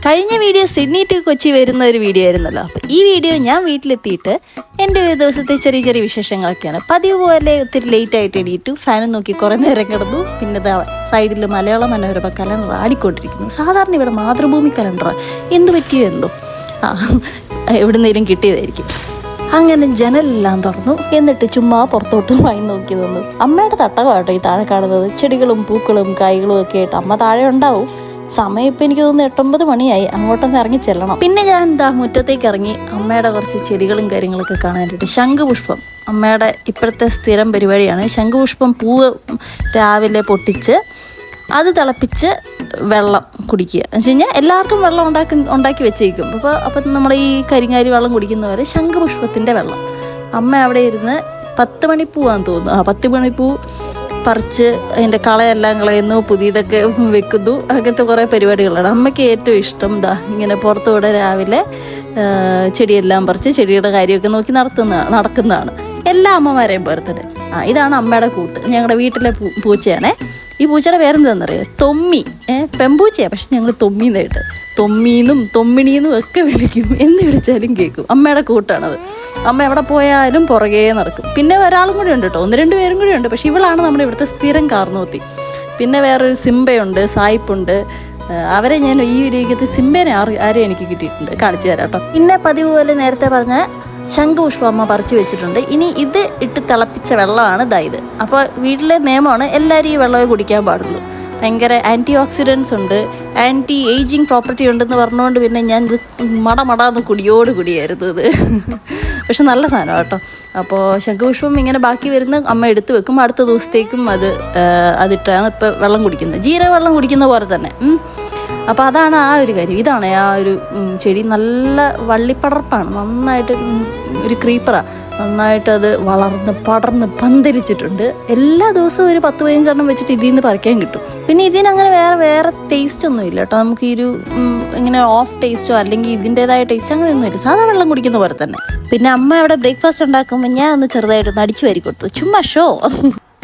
കഴിഞ്ഞ video Sydney to Kochi വരുന്ന ഒരു വീഡിയോ ആയിരുന്നല്ലോ. അപ്പോൾ ഈ വീഡിയോ ഞാൻ വീട്ടിലെത്തിയിട്ട് എൻ്റെ ഒരു ദിവസത്തെ ചെറിയ ചെറിയ വിശേഷങ്ങളൊക്കെയാണ്. പതിവ് പോലെ ഒത്തിരി ലേറ്റ് ആയിട്ട് എണീറ്റു, ഫാനും നോക്കി കുറേ നേരം കിടന്നു. പിന്നെ സൈഡിൽ മലയാള മനോരമ കലണ്ടർ ആടിക്കൊണ്ടിരിക്കുന്നു. സാധാരണ ഇവിടെ മാതൃഭൂമി കലണ്ടറാണ്, എന്ത് പറ്റിയോ എന്തോ എവിടുന്നേലും കിട്ടിയതായിരിക്കും. അങ്ങനെ ജനലെല്ലാം തുറന്നു, എന്നിട്ട് ചുമ്മാ പുറത്തോട്ടും വായി നോക്കി നിന്നു. അമ്മയുടെ തട്ടകമാട്ടോ ഈ താഴെ കാണുന്നത്. ചെടികളും പൂക്കളും കായ്കളും ഒക്കെ ആയിട്ട് അമ്മ താഴെ ഉണ്ടാവും. സമയം ഇപ്പം എനിക്ക് തോന്നുന്നു 8-9 മണിയായി. അങ്ങോട്ടൊന്ന് ഇറങ്ങി ചെല്ലണം. പിന്നെ ഞാൻ മുറ്റത്തേക്ക് ഇറങ്ങി അമ്മയുടെ കുറച്ച് ചെടികളും കാര്യങ്ങളൊക്കെ കാണാനായിട്ട്. ശംഖുപുഷ്പം അമ്മയുടെ ഇപ്പോഴത്തെ സ്ഥിരം പരിപാടിയാണ്. ശംഖുപുഷ്പം പൂവ് രാവിലെ പൊട്ടിച്ച് അത് തിളപ്പിച്ച് വെള്ളം കുടിക്കുക എന്ന് വെച്ച് കഴിഞ്ഞാൽ എല്ലാവർക്കും വെള്ളം ഉണ്ടാക്കി വെച്ചേക്കും. അപ്പം നമ്മൾ ഈ കരിങ്ങാരി വെള്ളം കുടിക്കുന്ന പോലെ ശംഖുപുഷ്പത്തിൻ്റെ വെള്ളം. അമ്മ അവിടെ ഇരുന്ന് 10 മണിപ്പൂവാന്ന് തോന്നുന്നു. 10 മണിപ്പൂ പറിച്ച് അതിൻ്റെ കളയെല്ലാം കളയുന്നു, പുതിയതൊക്കെ വെക്കുന്നു. അങ്ങനത്തെ കുറേ പരിപാടികളാണ്. അമ്മയ്ക്ക് ഏറ്റവും ഇഷ്ടം ഇങ്ങനെ പുറത്തുകൂടെ രാവിലെ ചെടിയെല്ലാം പറിച്ച് ചെടിയുടെ കാര്യമൊക്കെ നോക്കി നടക്കുന്നതാണ്. എല്ലാ അമ്മമാരെയും പോലെ തന്നെ. ഇതാണ് അമ്മയുടെ കൂട്ട്. ഞങ്ങളുടെ വീട്ടിലെ പൂച്ചയാണേ. ഈ പൂച്ചയുടെ പേരെന്താണെന്നറിയാം? തൊമ്മി. പെമ്പൂച്ചയാണ്, പക്ഷെ ഞങ്ങൾ തൊമ്മീന്നായിട്ട് തൊമ്മീന്നും തൊമ്മിണീന്നും ഒക്കെ വിളിക്കും. എന്ന് വിളിച്ചാലും കേൾക്കും. അമ്മയുടെ കൂട്ടാണത്. അമ്മ എവിടെ പോയാലും പുറകെ നടക്കും. പിന്നെ ഒരാളും കൂടി ഉണ്ട് കേട്ടോ, 1-2 പേരും കൂടി ഉണ്ട്. പക്ഷെ ഇവളാണ് നമ്മുടെ ഇവിടുത്തെ സ്ഥിരം കാർന്നോത്തി. പിന്നെ വേറൊരു സിംബയുണ്ട്, സായിപ്പുണ്ട്. അവരെ ഞാൻ ഈ വീഡിയോയ്ക്കകത്ത് സിംബേനെ ആരെയും എനിക്ക് കിട്ടിയിട്ടുണ്ട്, കാണിച്ചു തരാം കേട്ടോ. പിന്നെ പതിവ് പോലെ നേരത്തെ പറഞ്ഞ ശംഖുപുഷ്പം അമ്മ പറിച്ചു വെച്ചിട്ടുണ്ട്. ഇനി ഇത് ഇട്ട് തിളപ്പിച്ച വെള്ളമാണ് ഇത്. അപ്പോൾ വീട്ടിലെ നിയമമാണ് എല്ലാവരും ഈ വെള്ളമേ കുടിക്കാൻ പാടുള്ളൂ. ഭയങ്കര ആൻറ്റി ഓക്സിഡൻസ് ഉണ്ട്, ആൻറ്റി ഏജിങ് പ്രോപ്പർട്ടി ഉണ്ടെന്ന് പറഞ്ഞുകൊണ്ട് പിന്നെ ഞാൻ ഇത് മടന്ന് കുടിയായിരുന്നു ഇത്. പക്ഷെ നല്ല സാധനം കേട്ടോ. അപ്പോൾ ശംഖുപുഷ്പം ഇങ്ങനെ ബാക്കി വരുന്ന അമ്മ എടുത്ത് വെക്കും. അടുത്ത ദിവസത്തേക്കും അതിട്ടാണ് ഇപ്പോൾ വെള്ളം കുടിക്കുന്നത്. ജീരക വെള്ളം കുടിക്കുന്ന പോലെ തന്നെ. അപ്പോൾ അതാണ് ആ ഒരു കാര്യം. ഇതാണ് ആ ഒരു ചെടി. നല്ല വള്ളിപ്പടർപ്പാണ്, നന്നായിട്ട് ഒരു ക്രീപ്പറാണ്. നന്നായിട്ട് അത് വളർന്ന് പടർന്ന് പന്തലിച്ചിട്ടുണ്ട്. എല്ലാ ദിവസവും ഒരു 10-15 എണ്ണം വെച്ചിട്ട് ഇതിൽ നിന്ന് പറിക്കാൻ കിട്ടും. പിന്നെ ഇതിനങ്ങനെ വേറെ ടേസ്റ്റ് ഒന്നും ഇല്ല കേട്ടോ. നമുക്ക് ഈ ഒരു ഇങ്ങനെ ഓഫ് ടേസ്റ്റോ അല്ലെങ്കിൽ ഇതിൻ്റെതായ ടേസ്റ്റ് അങ്ങനെയൊന്നും ഇല്ല. സാധാ വെള്ളം കുടിക്കുന്ന പോലെ തന്നെ. പിന്നെ അമ്മ അവിടെ ബ്രേക്ക്ഫാസ്റ്റ് ഉണ്ടാക്കുമ്പോൾ ഞാൻ ഒന്ന് ചെറുതായിട്ടൊന്ന് അടിച്ചു വാരി കൊടുത്തു, ചുമ്മാ ഷോ.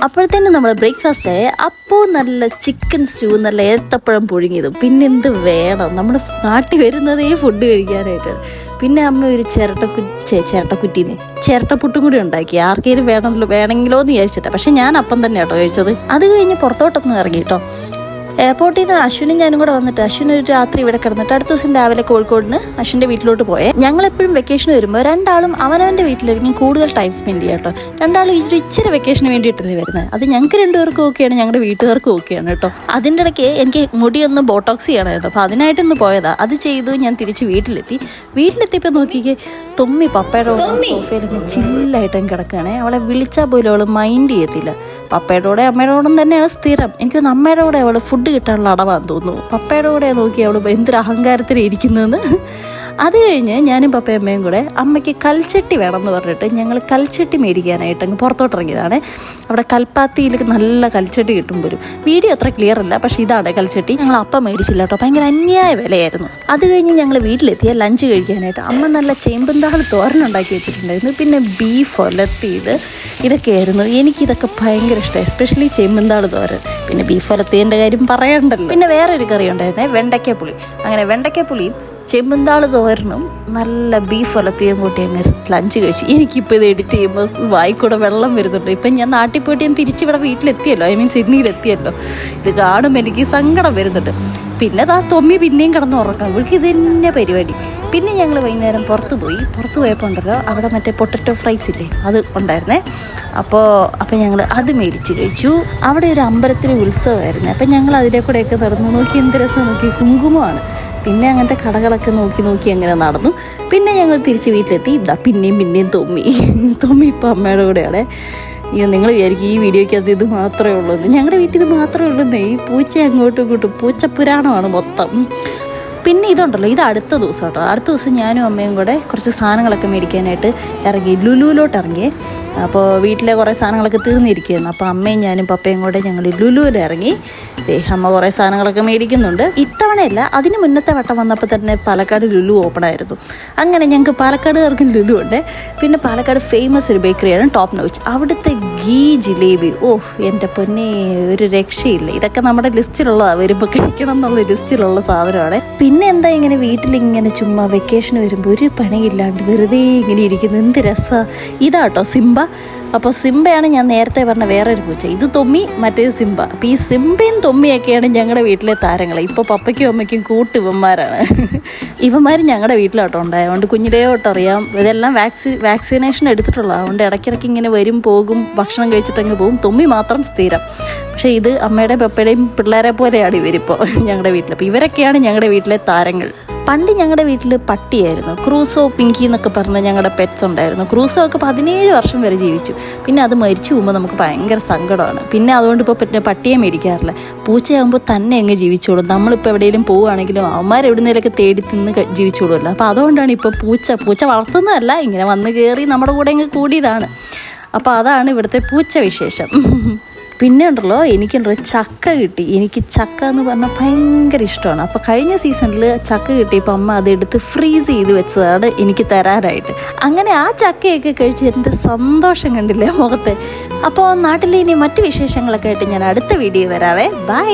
അപ്പോഴത്തേനും നമ്മൾ ബ്രേക്ക്ഫാസ്റ്റ് ആയി. അപ്പോൾ നല്ല ചിക്കൻ സ്റ്റൂ, നല്ല ഏത്തപ്പഴം പുഴുങ്ങിയതും. പിന്നെ എന്ത് വേണം, നമ്മൾ നാട്ടിൽ വരുന്നതേ ഫുഡ് കഴിക്കാനായിട്ടാണ്. പിന്നെ അമ്മ ഒരു ചിരട്ടപ്പുട്ടും കൂടി ഉണ്ടാക്കി. ആർക്കെങ്കിലും വേണമെങ്കിലോ എന്ന് വിചാരിച്ചിട്ടാണ്. പക്ഷെ ഞാൻ അപ്പം തന്നെ കേട്ടോ കഴിച്ചത്. അത് കഴിഞ്ഞ് പുറത്തോട്ടൊന്നും ഇറങ്ങി കേട്ടോ. എയർപോർട്ടിൽ നിന്ന് അശ്വിനും ഞാനും കൂടെ വന്നിട്ട് അശ്വിൻ ഒരു രാത്രി ഇവിടെ കിടന്നിട്ട് അടുത്ത ദിവസം രാവിലെ കോഴിക്കോടിന് അശ്വിൻ്റെ വീട്ടിലോട്ട് പോയേ. ഞങ്ങളെപ്പോഴും വെക്കേഷൻ വരുമ്പോൾ രണ്ടാളും അവനവൻ്റെ വീട്ടിലായിരിക്കും കൂടുതൽ ടൈം സ്പെൻഡ് ചെയ്യുക കേട്ടോ. രണ്ടാളും ഇച്ചിരി വെക്കേഷന് വേണ്ടിയിട്ടല്ലേ വരുന്നത്. അത് ഞങ്ങൾക്ക് 2 പേർക്കും ഓക്കെയാണ്, ഞങ്ങളുടെ വീട്ടുകാർക്കും ഓക്കെയാണ് കേട്ടോ. അതിൻ്റെ ഇടയ്ക്ക് എനിക്ക് മുടിയൊന്ന് ബോട്ടോക്സ് ചെയ്യണമായിരുന്നു. അപ്പോൾ അതിനായിട്ടൊന്ന് പോയതാണ്. അത് ചെയ്തു. ഞാൻ തിരിച്ച് വീട്ടിലെത്തിയപ്പോൾ നോക്കിക്കേ, തൊമ്മി പപ്പയുടെ സോഫയിൽ ചില്ലായിട്ടും കിടക്കുകയാണേ. അവളെ വിളിച്ചാൽ പോലും അവൾ മൈൻഡ് ചെയ്യത്തില്ല. പപ്പയുടെ കൂടെ അമ്മയുടെ കൂടെ തന്നെയാണ് സ്ഥിരം. എനിക്ക് അമ്മയുടെ കൂടെ അവൾ ഫുഡ് കിട്ടാനുള്ള അടവാന്ന് തോന്നുന്നു. പപ്പയുടെ കൂടെ നോക്കി അവൾ എന്തൊരു അഹങ്കാരത്തിൽ ഇരിക്കുന്നതെന്ന്. അത് കഴിഞ്ഞ് ഞാനും പപ്പയും അമ്മയും കൂടെ അമ്മയ്ക്ക് കൽച്ചട്ടി വേണമെന്ന് പറഞ്ഞിട്ട് ഞങ്ങൾ കൽച്ചട്ടി മേടിക്കാനായിട്ട് അങ്ങ് പുറത്തോട്ടിറങ്ങിയതാണ്. അവിടെ കൽപ്പാത്തിയിൽ നല്ല കൽച്ചട്ടി കിട്ടും പോലും. വീഡിയോ അത്ര ക്ലിയർ അല്ല, പക്ഷേ ഇതാണ് കൽച്ചട്ടി. ഞങ്ങൾ അപ്പം മേടിച്ചില്ല കേട്ടോ, ഭയങ്കര അന്യായ വിലയായിരുന്നു. അത് കഴിഞ്ഞ് ഞങ്ങൾ വീട്ടിലെത്തിയ ലഞ്ച് കഴിക്കാനായിട്ട് അമ്മ നല്ല ചേമ്പന്താൾ തോരനുണ്ടാക്കി വെച്ചിട്ടുണ്ടായിരുന്നു. പിന്നെ ബീഫ് ഒലത്തിയത് ഇതൊക്കെയായിരുന്നു. എനിക്കിതൊക്കെ ഭയങ്കര ഇഷ്ടമായി, എസ്പെഷ്യലി ചേമ്പന്താൾ തോരൻ. പിന്നെ ബീഫ് ഒലത്തിയതിൻ്റെ കാര്യം പറയണ്ടല്ലോ. പിന്നെ വേറൊരു കറി ഉണ്ടായിരുന്നേ, വെണ്ടയ്ക്കപ്പുളി. അങ്ങനെ വെണ്ടയ്ക്കപ്പുളിയും ചെമ്പന്താൾ തോരനും നല്ല ബീഫ് ഒലത്തിയും കൂട്ടി അങ്ങനെ ലഞ്ച് കഴിച്ചു. എനിക്കിപ്പോൾ ഇത് എഡിറ്റ് ചെയ്യുമ്പോൾ വായിക്കൂടെ വെള്ളം വരുന്നുണ്ട്. ഇപ്പം ഞാൻ നാട്ടിൽ പോയിട്ട് ഞാൻ തിരിച്ചിവിടെ വീട്ടിലെത്തിയല്ലോ, സിഡ്നിയിലെത്തിയല്ലോ. ഇത് കാണുമ്പോൾ എനിക്ക് സങ്കടം വരുന്നുണ്ട്. പിന്നെ തൊമ്മി പിന്നെയും കിടന്നുറക്കാം. ഇവൾക്ക് ഇത് തന്നെ പരിപാടി. പിന്നെ ഞങ്ങൾ വൈകുന്നേരം പുറത്ത് പോയപ്പോൾ ഉണ്ടല്ലോ, അവിടെ മറ്റേ പൊട്ടറ്റോ ഫ്രൈസ് ഇല്ലേ, അത് ഉണ്ടായിരുന്നേ. അപ്പോൾ ഞങ്ങൾ അത് മേടിച്ച് കഴിച്ചു. അവിടെ ഒരു അമ്പലത്തിലെ ഉത്സവമായിരുന്നു. അപ്പം ഞങ്ങൾ അതിലെ കൂടെയൊക്കെ നടന്നു നോക്കി. എന്ത് രസം നോക്കി, കുങ്കുമമാണ്. പിന്നെ അങ്ങനത്തെ കടകളൊക്കെ നോക്കി അങ്ങനെ നടന്നു. പിന്നെ ഞങ്ങൾ തിരിച്ച് വീട്ടിലെത്തി. പിന്നെയും തൊമ്മി ഇപ്പം അമ്മയുടെ കൂടെയാണ്. നിങ്ങൾ വിചാരിക്കും ഈ വീഡിയോയ്ക്കകത്ത് ഇത് മാത്രമേ ഉള്ളൂ എന്ന്. ഞങ്ങളുടെ വീട്ടിൽ ഇത് മാത്രമേ ഉള്ളൂന്നേ. ഈ പൂച്ച അങ്ങോട്ടും ഇങ്ങോട്ടും പൂച്ചപ്പുരാണമാണ് മൊത്തം. പിന്നെ ഇതുണ്ടല്ലോ, ഇത് അടുത്ത ദിവസം കേട്ടോ. അടുത്ത ദിവസം ഞാനും അമ്മയും കൂടെ കുറച്ച് സാധനങ്ങളൊക്കെ മേടിക്കാനായിട്ട് ഇറങ്ങി. ലുലുവിലോട്ട് ഇറങ്ങി. അപ്പോൾ വീട്ടിലെ കുറേ സാധനങ്ങളൊക്കെ തീർന്നിരിക്കുകയായിരുന്നു. അപ്പോൾ അമ്മയും ഞാനും പപ്പയും കൂടെ ഞങ്ങൾ ലുലുവിൽ ഇറങ്ങി. അമ്മ കുറേ സാധനങ്ങളൊക്കെ മേടിക്കുന്നുണ്ട്. ഇത്തവണയല്ല, അതിന് മുന്നത്തെ വട്ടം വന്നപ്പോൾ തന്നെ പാലക്കാട് ലുലു ഓപ്പൺ ആയിരുന്നു. അങ്ങനെ ഞങ്ങൾക്ക് പാലക്കാടുകാർക്കും ലുലു ഉണ്ട്. പിന്നെ പാലക്കാട് ഫേമസ് ഒരു ബേക്കറിയാണ് ടോപ്പ് നോച്ച്. അവിടുത്തെ ഗീ ജിലേബി, എൻ്റെ പൊന്നെ, ഒരു രക്ഷയില്ല. ഇതൊക്കെ നമ്മുടെ ലിസ്റ്റിലുള്ളതാണ്, വരുമ്പോൾ കഴിക്കണം എന്നുള്ള ലിസ്റ്റിലുള്ള സാധനമാണ്. പിന്നെ എന്താ ഇങ്ങനെ വീട്ടിലിങ്ങനെ ചുമ്മാ വെക്കേഷന് വരുമ്പോൾ ഒരു പണിയില്ലാണ്ട് വെറുതെ ഇങ്ങനെ ഇരിക്കുന്നു, എന്ത് രസമാണ്. ഇതാട്ടോ സിംബ. അപ്പോൾ സിംബയാണ് ഞാൻ നേരത്തെ പറഞ്ഞ വേറൊരു പൂച്ച. ഇത് തൊമ്മി, മറ്റേത് സിംബ. അപ്പോൾ ഈ സിംബയും തൊമ്മിയൊക്കെയാണ് ഞങ്ങളുടെ വീട്ടിലെ താരങ്ങൾ. ഇപ്പോൾ പപ്പയ്ക്കും അമ്മയ്ക്കും ഇവന്മാരാണ്. ഇവന്മാർ ഞങ്ങളുടെ വീട്ടിലോട്ടോ ഉണ്ടായതുകൊണ്ട് കുഞ്ഞിലേ തൊട്ടറിയാം. ഇതെല്ലാം വാക്സിനേഷൻ എടുത്തിട്ടുള്ളത്. അതുകൊണ്ട് ഇടയ്ക്കിടയ്ക്ക് ഇങ്ങനെ വരും പോകും, ഭക്ഷണം കഴിച്ചിട്ടങ്ങ് പോകും. തൊമ്മി മാത്രം സ്ഥിരം. പക്ഷേ ഇത് അമ്മയുടെയും പപ്പയുടെയും പിള്ളേരെ പോലെയാണ് ഇവരിപ്പോൾ ഞങ്ങളുടെ വീട്ടിൽ. അപ്പോൾ ഇവരൊക്കെയാണ് ഞങ്ങളുടെ വീട്ടിലെ താരങ്ങൾ. പണ്ട് ഞങ്ങളുടെ വീട്ടിൽ പട്ടിയായിരുന്നു. ക്രൂസോ, പിങ്കി എന്നൊക്കെ പറഞ്ഞ് ഞങ്ങളുടെ പെറ്റ്സ് ഉണ്ടായിരുന്നു. ക്രൂസോ ഒക്കെ 17 വർഷം വരെ ജീവിച്ചു. പിന്നെ അത് മരിച്ചു പോകുമ്പോൾ നമുക്ക് ഭയങ്കര സങ്കടമാണ്. പിന്നെ അതുകൊണ്ട് ഇപ്പോൾ പട്ടിയെ മേടിക്കാറില്ല. പൂച്ചയാകുമ്പോൾ തന്നെ അങ്ങ് ജീവിച്ചോളും. നമ്മളിപ്പോൾ എവിടെയെങ്കിലും പോവുകയാണെങ്കിലും അവന്മാർ എവിടുന്നേലൊക്കെ തേടി തിന്ന് ജീവിച്ചോളുമല്ലോ. അപ്പോൾ അതുകൊണ്ടാണ് ഇപ്പോൾ പൂച്ച വളർത്തുന്നതല്ല, ഇങ്ങനെ വന്ന് കയറി നമ്മുടെ കൂടെ അങ്ങ് കൂടിയതാണ്. അപ്പോൾ അതാണ് ഇവിടുത്തെ പൂച്ച വിശേഷം. പിന്നെ ഉണ്ടല്ലോ, ചക്ക കിട്ടി. എനിക്ക് ചക്ക എന്ന് പറഞ്ഞാൽ ഭയങ്കര ഇഷ്ടമാണ്. അപ്പോൾ കഴിഞ്ഞ സീസണിൽ ചക്ക കിട്ടിയപ്പോൾ അമ്മ അതെടുത്ത് ഫ്രീസ് ചെയ്ത് വെച്ചതാണ് എനിക്ക് തരാനായിട്ട്. അങ്ങനെ ആ ചക്കയൊക്കെ കഴിച്ച് എൻ്റെ സന്തോഷം കണ്ടില്ലേ മുഖത്തെ. അപ്പോൾ നാട്ടിലെ ഇനി മറ്റു വിശേഷങ്ങളൊക്കെ ആയിട്ട് ഞാൻ അടുത്ത വീഡിയോ വരാവേ. ബൈ.